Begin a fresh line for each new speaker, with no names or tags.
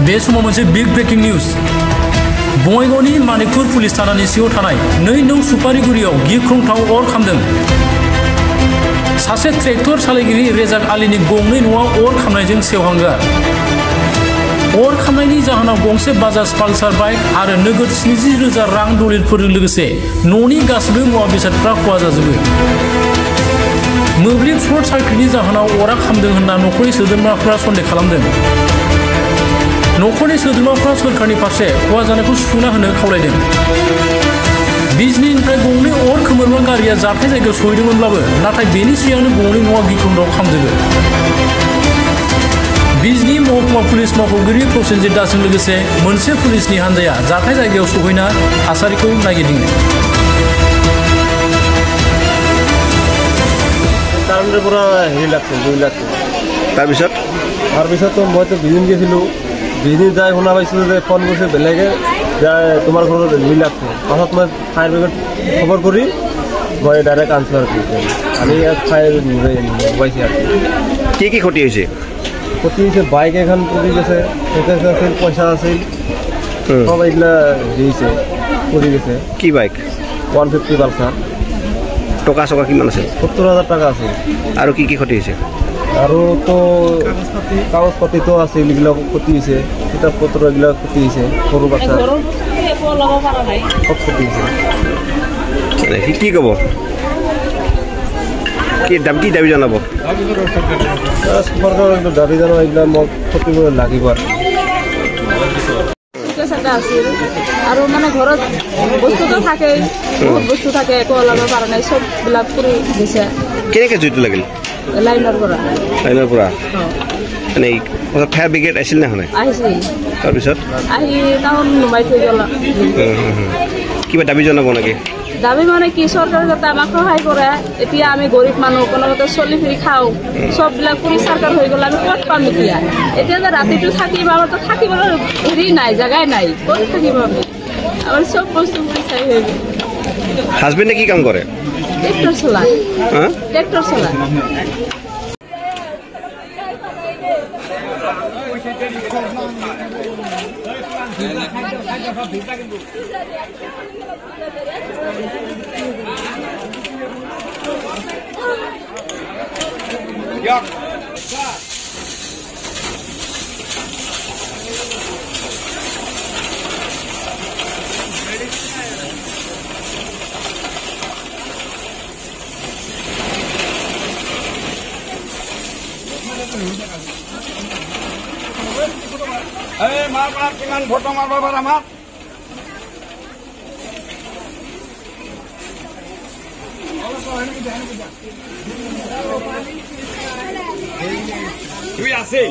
बे समाव मोनसे big breaking news बङाइगावनि मानिकपुर पुलिस थानानि सिङाव थानाय 2 नं सुपारिगुरियाव गिख्रंथाव अर खामदों। सासे ट्रेक्टर सालायगिरि रेजाक आलीनि गंनै न'आ अर खामनायजों सेवहांगार। अर खामनायनि जाहोनाव गंसे बाजाज पालसार बाइक आरो नोगोद 70,000 रां दलिलफोरजों लोगोसे न'नि गासैबो मुवा बेसादफ्रा खहा जाजोबो। मोब्लिब सर्ट सार्किटनि जाहोनाव अरा खामदों होनना न'खरनि सोद्रोमाफ्रा सन्देह खालामदों। न'खरनि सोद्रोमाफ्रा सोरखारनि फारसे खहा जानायखौ सुफुंना होनो खावलायदों। बिजनीनिफ्राय गंनै अर खोमोरग्रा गारिया जाथाय जायगायाव सहैदोंमोनब्लाबो नाथाय बेनि सिगांनो गंनै न'आ गिख्रंथाव खामजोबो। बिजनी महकुमा पुलिस मावख'गिरि प्रसेनजित दासजों लोगोसे मोनसे पुलिसनि हान्जाया जाथाय जायगायाव सहैना थासारिखौ नायगिदिङो।
কারেন্টের পুরো হেৰি লাগছে 2 লাখ। তাৰপিছত মইতো বিজনী গৈছিলোঁ, বিজনী যাই শুনা পাইছোঁ যে ফোন কৰিছে বেলেগে যে তোমাৰ ঘৰত 2 লাখ। পাছত মই ফায়াৰ ব্ৰিগেড খবৰ কৰি মই ডাইৰেক্ট আনছোঁ আৰু আমি ইয়াত ফায়াৰ পাইছে। আৰু
কি ক্ষতি হৈছে?
ক্ষতি হৈছে বাইক এখন পৰি গৈছে, আছিল পইচা আছিল, সব এইগিলা দিছে পৰি গৈছে।
কি বাইক?
150 পালচাৰ।
টকা চকা কিমান আছে?
70,000 টাকা আছে।
আৰু কি ক্ষতি হৈছে?
আৰু তো কাগজ পাতিতো আছে, এইবিলাক ক্ষতি হৈছে, কিতাপ পত্ৰ এইবিলাক ক্ষতি হৈছে, সৰু বাচ্চা সব ক্ষতি হৈছে।
কি ক'ব? কি দাবী জনাব?
চৰকাৰৰ দাবী জনাব, এইবিলাক মোক ক্ষতি লাগিব।
আৰু মানে ঘৰত বস্তুটো থাকে, বহুত বস্তু থাকে, একো ওলাব পৰা নাই, চববিলাক কৰি দিছে।
কেনেকৈ জুইটো লাগিল?
লাইনৰ পৰা
মানে ফায়াৰ ব্ৰিগেড আহিছিল নে?
আহিছিল।
তাৰপিছত
আহি টাউন নুমাই থৈ গ'ল।
কিবা দাবী জনাব নেকি?
দাবী মানে কি, চৰকাৰে যাতে আমাক সহায় কৰে। এতিয়া আমি গৰীব মানুহ, কোনোমতে চলি ফিৰি খাওঁ, চববিলাক পৰিষ্কাৰ হৈ গ'ল, আমি ক'ত পাম এতিয়া? এতিয়া যে ৰাতিটো থাকিম, আমাৰতো থাকিবলৈ হেৰি নাই, জেগাই নাই, ক'ত থাকিম আমি? আমাৰ চব বস্তু পৰিষ্কাৰ হৈ গ'ল।
হাজবেণ্ডে কি কাম কৰে?
ট্ৰেক্টৰ চলায়।
কিমান ফটো মাৰিব পাৰ আমাক? আছে